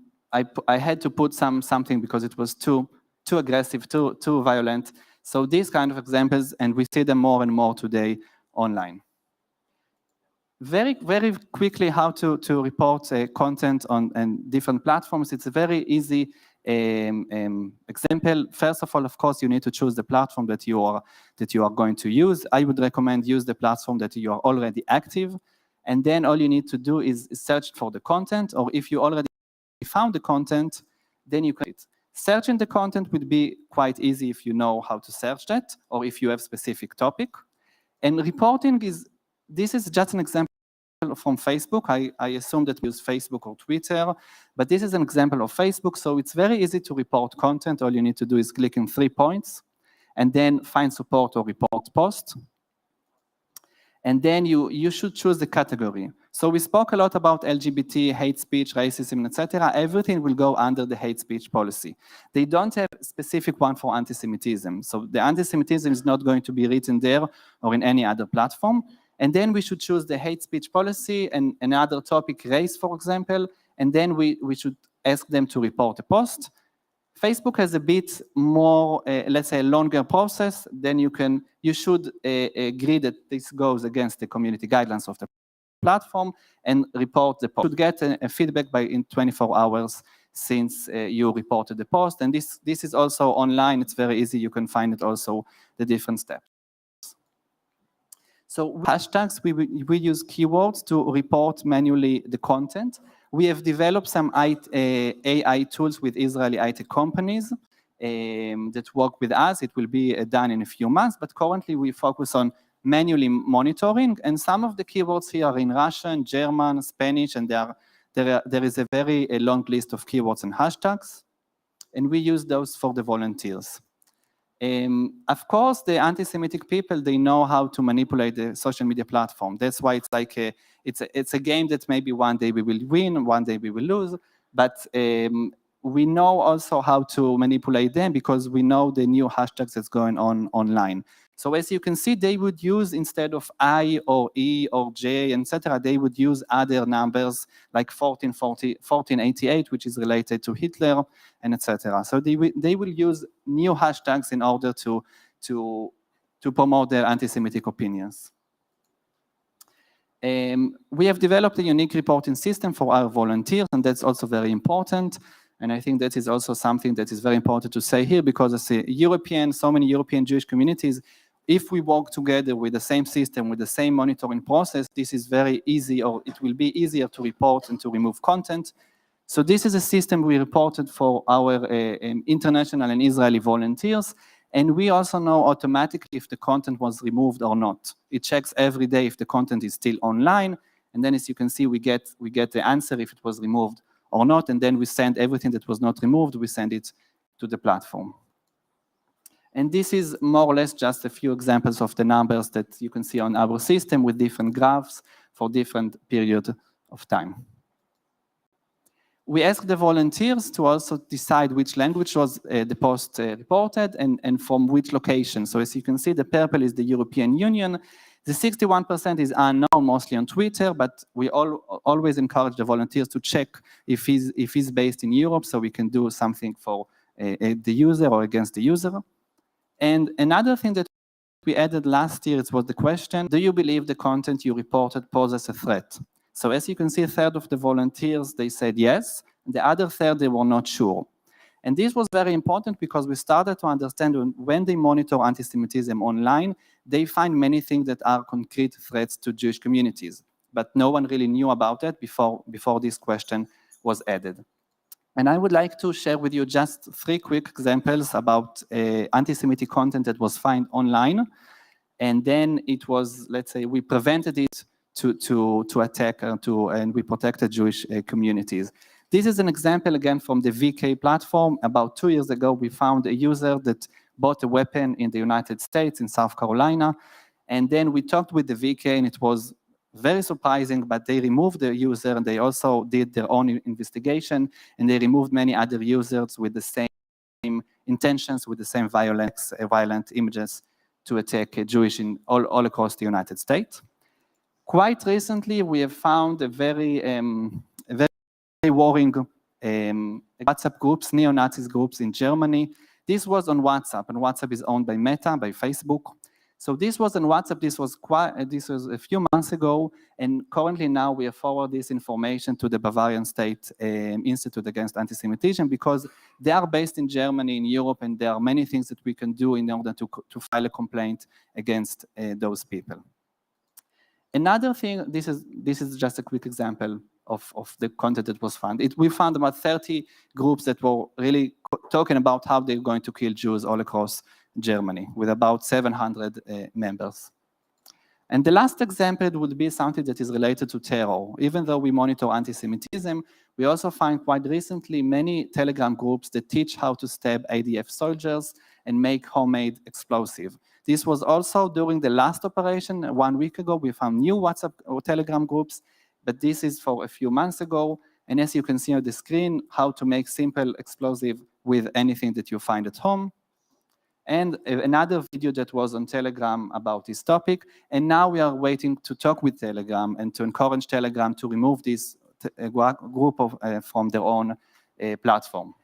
I had to put something because it was too aggressive, too violent. So these kind of examples, and we see them more and more today online. Very, very quickly, how to report content on different platforms. It's a very easy example. First of all, of course, you need to choose the platform that you are going to use. I would recommend use the platform that you are already active, and then all you need to do is search for the content, or if you already found the content, then you can. Searching the content would be quite easy if you know how to search that, or if you have specific topic. And reporting this is just an example from Facebook. I assume that we use Facebook or Twitter, but this is an example of Facebook. So it's very easy to report content. All you need to do is click in 3 points and then find support or report post. And then you should choose the category. So we spoke a lot about LGBT, hate speech, racism, etc. Everything will go under the hate speech policy. They don't have a specific one for anti-Semitism. So the anti-Semitism is not going to be written there or in any other platform. And then we should choose the hate speech policy and another topic, race, for example. And then we should ask them to report a post. Facebook has a bit more, let's say, a longer process. Then you should agree that this goes against the community guidelines of the platform and report the post. You should get a feedback in 24 hours since you reported the post. And this is also online. It's very easy. You can find it also, the different steps. So hashtags, we use keywords to report manually the content. We have developed some AI tools with Israeli IT companies that work with us. It will be done in a few months, but currently we focus on manually monitoring, and some of the keywords here are in Russian, German, Spanish, and there is a very long list of keywords and hashtags, and we use those for the volunteers. Of course, the anti-Semitic people, they know how to manipulate the social media platform. That's why it's like it's a game that maybe one day we will win, one day we will lose, but we know also how to manipulate them because we know the new hashtags that's going on online. So as you can see, they would use, instead of I or E or J, etc., they would use other numbers like 1488, which is related to Hitler, and etc. So they will use new hashtags in order to promote their anti-Semitic opinions. We have developed a unique reporting system for our volunteers, and that's also very important. And I think that is also something that is very important to say here, because as so many European Jewish communities, if we work together with the same system, with the same monitoring process, this is very easy, or it will be easier to report and to remove content. So this is a system we reported for our international and Israeli volunteers. And we also know automatically if the content was removed or not. It checks every day if the content is still online. And then as you can see, we get the answer if it was removed or not. And then we send everything that was not removed, we send it to the platform. And this is more or less just a few examples of the numbers that you can see on our system with different graphs for different periods of time. We asked the volunteers to also decide which language was the post reported and from which location. So as you can see, the purple is the European Union. The 61% is unknown, mostly on Twitter, but we always encourage the volunteers to check if he's based in Europe, so we can do something for the user or against the user. And another thing that we added last year, it was the question, do you believe the content you reported poses a threat? So as you can see, a third of the volunteers, they said yes. And the other third, they were not sure. And this was very important because we started to understand when they monitor anti-Semitism online, they find many things that are concrete threats to Jewish communities. But no one really knew about it before this question was added. And I would like to share with you just 3 quick examples about anti-Semitic content that was found online. And then it was, let's say, we prevented it to attack and we protected Jewish communities. This is an example, again, from the VK platform. About 2 years ago, we found a user that bought a weapon in the United States, in South Carolina. And then we talked with the VK, and it was very surprising, but they removed the user, and they also did their own investigation, and they removed many other users with the same intentions, with the same violent images to attack Jewish all across the United States. Quite recently, we have found a very worrying WhatsApp groups, neo-Nazis groups in Germany. This was on WhatsApp, and WhatsApp is owned by Meta, by Facebook. So this was on WhatsApp. This was a few months ago, and currently now we have forwarded this information to the Bavarian State Institute Against Anti-Semitism, because they are based in Germany, in Europe, and there are many things that we can do in order to file a complaint against those people. Another thing, this is just a quick example of the content that was found. We found about 30 groups that were really talking about how they're going to kill Jews all across Germany, with about 700 members. And the last example would be something that is related to terror. Even though we monitor anti-Semitism, we also find quite recently many Telegram groups that teach how to stab ADF soldiers and make homemade explosive. This was also during the last operation. 1 week ago, we found new WhatsApp or Telegram groups, but this is for a few months ago. And as you can see on the screen, how to make simple explosive with anything that you find at home. And another video that was on Telegram about this topic. And now we are waiting to talk with Telegram and to encourage Telegram to remove this group from their own platform.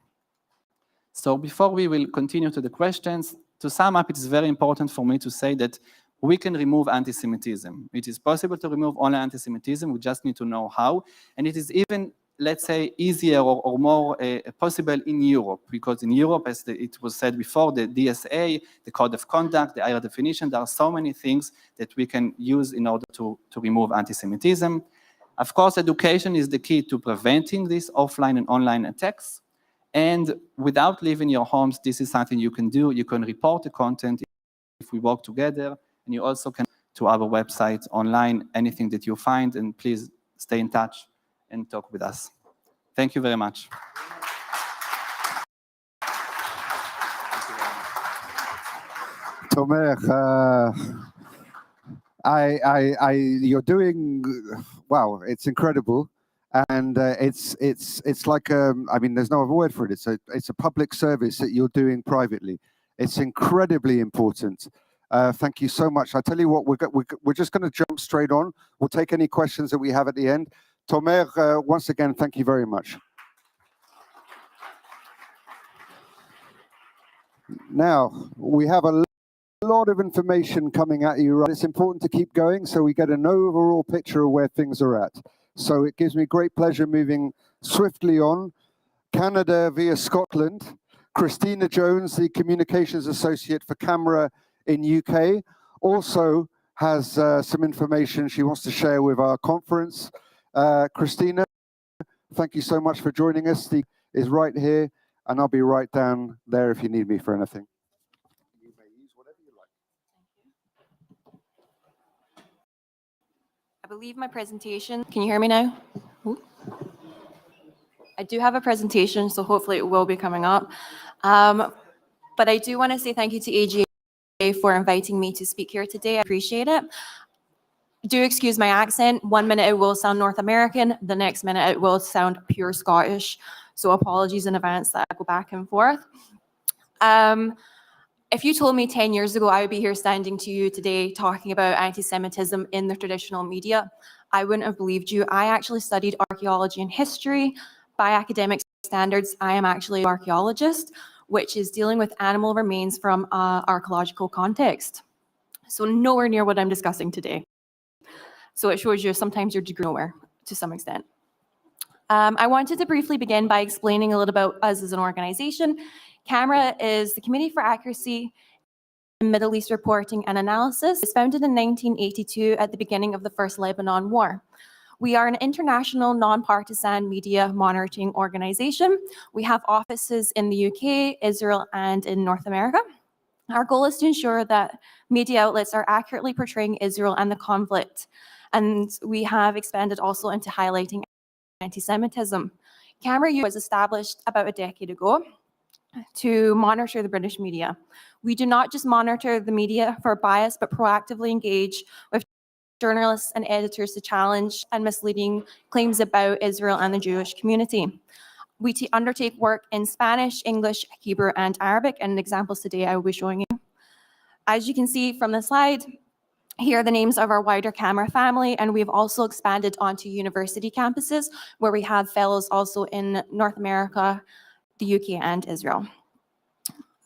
So before we will continue to the questions, to sum up, it is very important for me to say that we can remove anti-Semitism. It is possible to remove online anti-Semitism. We just need to know how. And it is even, let's say, easier or more possible in Europe, because in Europe, as it was said before, the DSA, the Code of Conduct, the higher definition, there are so many things that we can use in order to remove anti-Semitism. Of course, education is the key to preventing these offline and online attacks. And without leaving your homes, this is something you can do. You can report the content if we work together, and you also can to our website online, anything that you find, and please stay in touch and talk with us. Thank you very much. Tomer, you're doing, wow, it's incredible. And it's like, I mean, there's no other word for it. It's a public service that you're doing privately. It's incredibly important. Thank you so much. I tell you what, we're just going to jump straight on. We'll take any questions that we have at the end. Tomer, once again, thank you very much. Now, we have a lot of information coming at you. It's important to keep going so we get an overall picture of where things are at. So it gives me great pleasure moving swiftly on. Canada via Scotland. Christina Jones, the Communications Associate for Camera in UK, also has some information she wants to share with our conference. Christina, thank you so much for joining us. The is right here, and I'll be right down there if you need me for anything. You may use whatever you like. I believe my presentation, can you hear me now? Ooh. I do have a presentation, so hopefully it will be coming up. But I do want to say thank you to AGA for inviting me to speak here today. I appreciate it. Do excuse my accent. 1 minute it will sound North American, the next minute it will sound pure Scottish. So apologies in advance that I go back and forth. If you told me 10 years ago I would be here standing to you today talking about anti-Semitism in the traditional media, I wouldn't have believed you. I actually studied archaeology and history. By academic standards, I am actually an archaeologist, which is dealing with animal remains from archaeological context. So nowhere near what I'm discussing today. So it shows you sometimes you're nowhere to some extent. I wanted to briefly begin by explaining a little about us as an organization. CAMERA is the Committee for Accuracy in Middle East Reporting and Analysis. It was founded in 1982 at the beginning of the First Lebanon War. We are an international non-partisan media monitoring organization. We have offices in the UK, Israel, and in North America. Our goal is to ensure that media outlets are accurately portraying Israel and the conflict. And we have expanded also into highlighting anti-Semitism. CAMERA was established about a decade ago to monitor the British media. We do not just monitor the media for bias, but proactively engage with journalists and editors to challenge and misleading claims about Israel and the Jewish community. We undertake work in Spanish, English, Hebrew, and Arabic, and examples today I will be showing you. As you can see from the slide, here are the names of our wider CAMERA family, and we've also expanded onto university campuses where we have fellows also in North America, the UK, and Israel.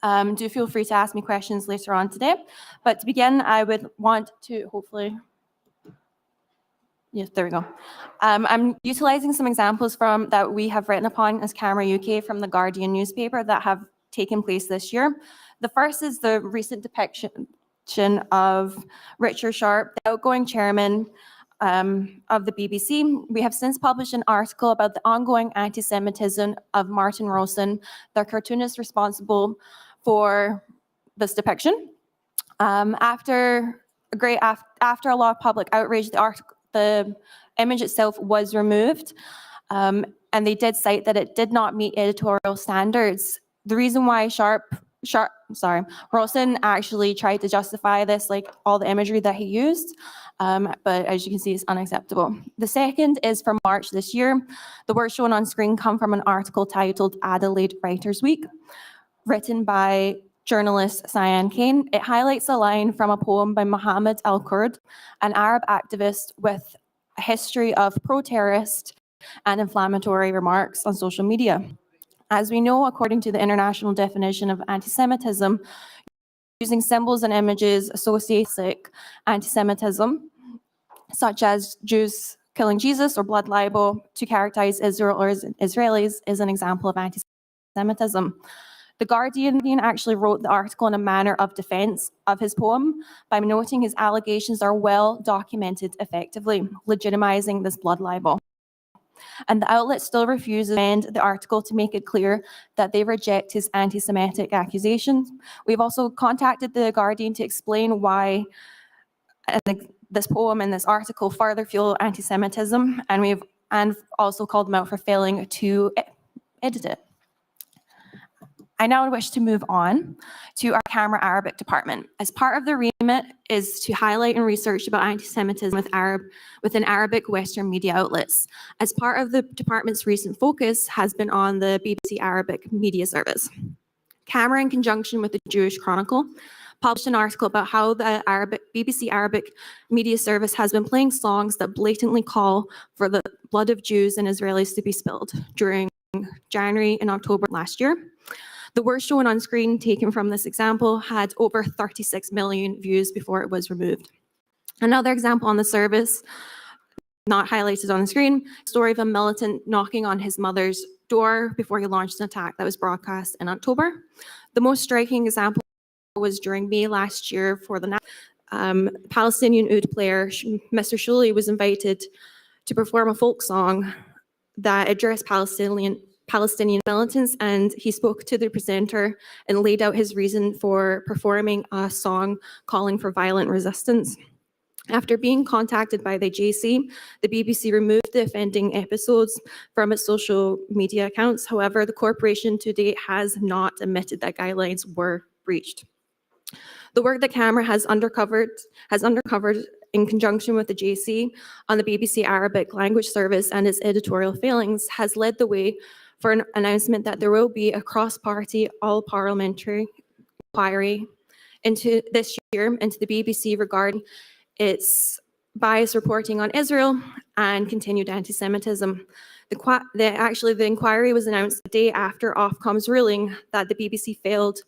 Do feel free to ask me questions later on today. But to begin, I would want to hopefully, yes, there we go. I'm utilizing some examples that we have written upon as Camera UK from the Guardian newspaper that have taken place this year. The first is the recent depiction of Richard Sharp, the outgoing chairman of the BBC. We have since published an article about the ongoing anti-Semitism of Martin Rowson, the cartoonist responsible for this depiction. After a lot of public outrage, the image itself was removed, and they did cite that it did not meet editorial standards. The reason why Rowson actually tried to justify this, like all the imagery that he used, but as you can see, it's unacceptable. The second is from March this year. The words shown on screen come from an article titled Adelaide Writers' Week, written by journalist Cyan Kane. It highlights a line from a poem by Mohammed Al-Kurd, an Arab activist with a history of pro-terrorist and inflammatory remarks on social media. As we know, according to the international definition of anti-Semitism, using symbols and images associated with anti-Semitism, such as Jews killing Jesus or blood libel to characterize Israel or Israelis, is an example of anti-Semitism. The Guardian actually wrote the article in a manner of defense of his poem by noting his allegations are well documented effectively, legitimizing this blood libel. And the outlet still refuses to amend the article to make it clear that they reject his anti-Semitic accusations. We've also contacted the Guardian to explain why this poem and this article further fuel anti-Semitism, and we've also called them out for failing to edit it. I now wish to move on to our Camera Arabic department. As part of the remit is to highlight and research about anti-Semitism within Arabic Western media outlets. As part of the department's recent focus has been on the BBC Arabic media service. Camera, in conjunction with the Jewish Chronicle, published an article about how the BBC Arabic media service has been playing songs that blatantly call for the blood of Jews and Israelis to be spilled during January and October last year. The words shown on screen taken from this example had over 36 million views before it was removed. Another example on the service, not highlighted on the screen, story of a militant knocking on his mother's door before he launched an attack that was broadcast in October. The most striking example was during May last year for the Palestinian oud player, Mr. Shuli, was invited to perform a folk song that addressed Palestinian militants, and he spoke to the presenter and laid out his reason for performing a song calling for violent resistance. After being contacted by the JC, the BBC removed the offending episodes from its social media accounts. However, the corporation to date has not admitted that guidelines were breached. The work that Camera has uncovered in conjunction with the JC on the BBC Arabic language service and its editorial failings has led the way for an announcement that there will be a cross-party, all-parliamentary inquiry this year into the BBC regarding its biased reporting on Israel and continued anti-Semitism. The inquiry was announced the day after Ofcom's ruling that the BBC failed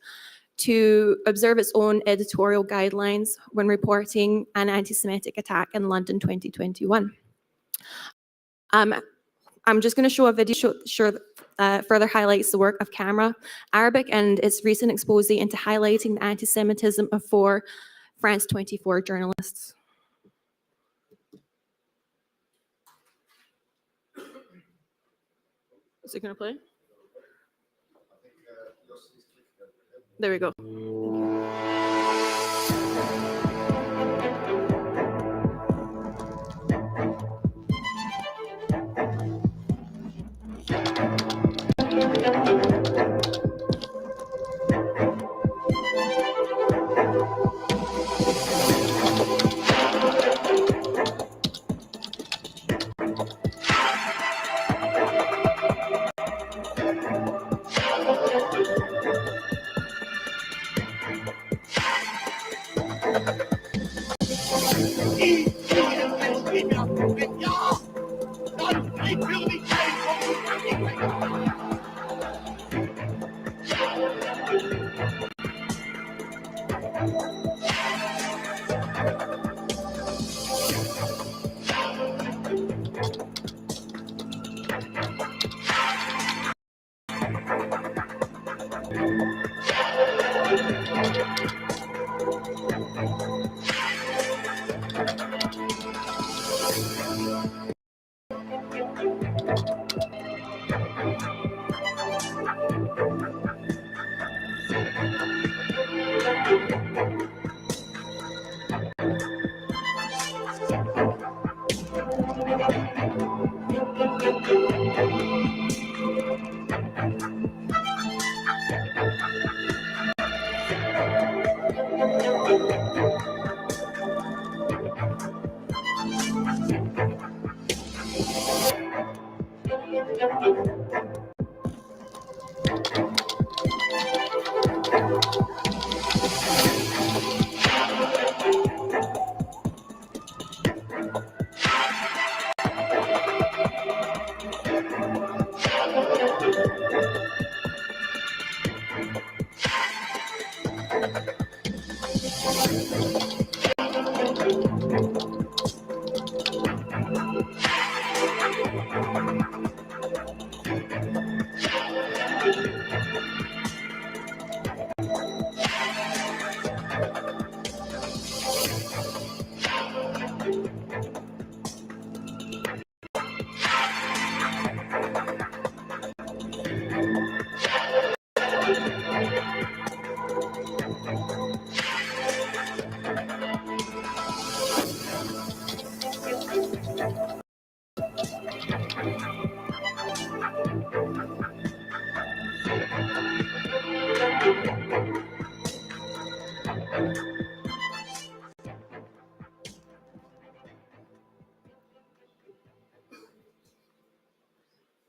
to observe its own editorial guidelines when reporting an anti-Semitic attack in London 2021. I'm just going to show a video further highlights the work of Camera Arabic and its recent expose into highlighting the anti-Semitism of 4 France 24 journalists. Is it going to play? There we go.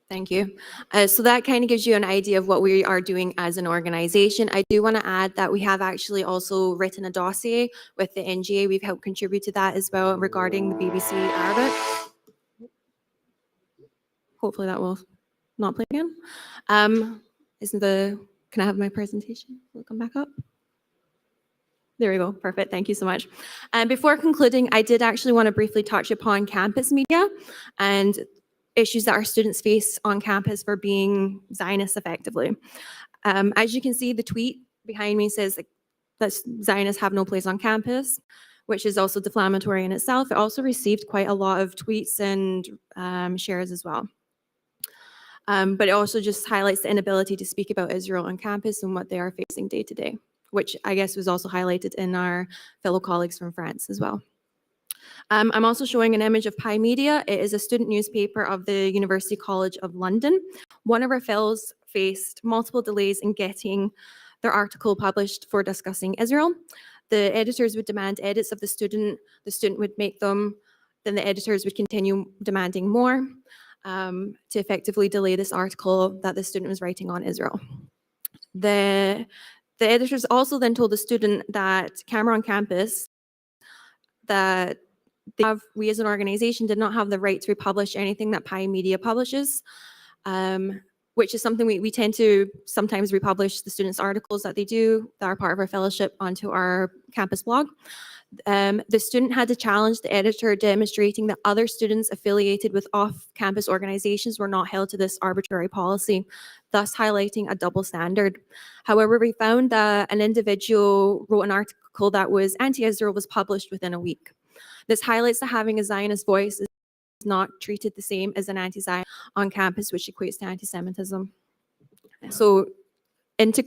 Thank you. So that kind of gives you an idea of what we are doing as an organization. I do want to add that we have actually also written a dossier with the NGA. We've helped contribute to that as well regarding the BBC Arabic. Hopefully that will not play again. Can I have my presentation? Will it come back up? There we go. Perfect. Thank you so much. And before concluding, I did actually want to briefly touch upon campus media and issues that our students face on campus for being Zionists effectively. As you can see, the tweet behind me says that Zionists have no place on campus, which is also defamatory in itself. It also received quite a lot of tweets and shares as well. But it also just highlights the inability to speak about Israel on campus and what they are facing day to day, which I guess was also highlighted in our fellow colleagues from France as well. I'm also showing an image of Pi Media. It is a student newspaper of the University College of London. One of our fellows faced multiple delays in getting their article published for discussing Israel. The editors would demand edits of the student would make them, then the editors would continue demanding more to effectively delay this article that the student was writing on Israel. The editors also then told the student that camera on campus, that we as an organization did not have the right to republish anything that Pi Media publishes, which is something we tend to sometimes republish the students' articles that they do that are part of our fellowship onto our campus blog. The student had to challenge the editor, demonstrating that other students affiliated with off-campus organizations were not held to this arbitrary policy, thus highlighting a double standard. However, we found that an individual wrote an article that was anti-Israel was published within a week. This highlights that having a Zionist voice is not treated the same as an anti-Zion on campus, which equates to anti-Semitism. So, to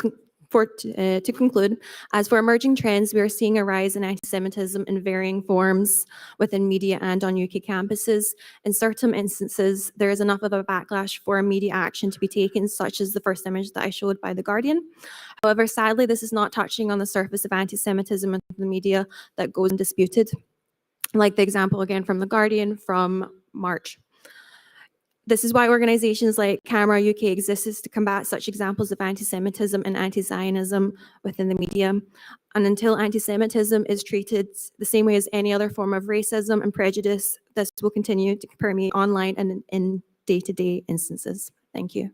conclude, as for emerging trends, we are seeing a rise in anti-Semitism in varying forms within media and on UK campuses. In certain instances, there is enough of a backlash for immediate action to be taken, such as the first image that I showed by The Guardian. However, sadly, this is not touching on the surface of anti-Semitism in the media that goes undisputed, like the example again from The Guardian from March. This is why organizations like Camera UK exists to combat such examples of anti-Semitism and anti-Zionism within the media. And until anti-Semitism is treated the same way as any other form of racism and prejudice, this will continue to permeate online and in day-to-day instances. Thank you.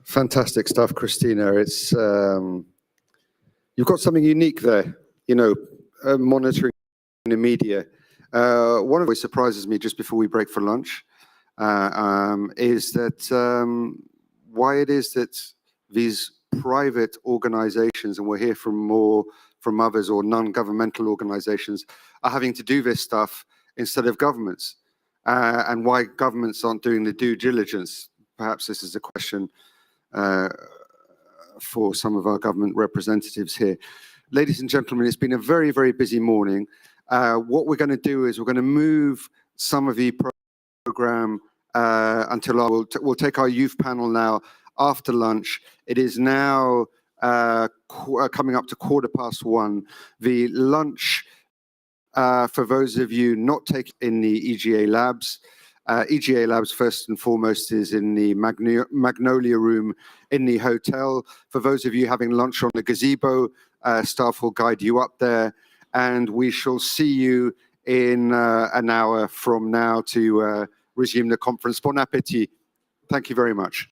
Fantastic stuff, Christina. It's you've got something unique there, you know, monitoring the media. One of what surprises me just before we break for lunch is that why it is that these private organizations, and we'll hear from others, or non-governmental organizations, are having to do this stuff instead of governments, and why governments aren't doing the due diligence. Perhaps this is a question for some of our government representatives here. Ladies and gentlemen, it's been a very, very busy morning. What we're going to do is we're going to move some of the program until we'll take our youth panel now after lunch. It is now coming up to 1:15. The lunch, for those of you not taking in the EGA labs, EGA labs first and foremost is in the Magnolia room in the hotel. For those of you having lunch on the gazebo, staff will guide you up there, and we shall see you in an hour from now to resume the conference. Bon appétit. Thank you very much.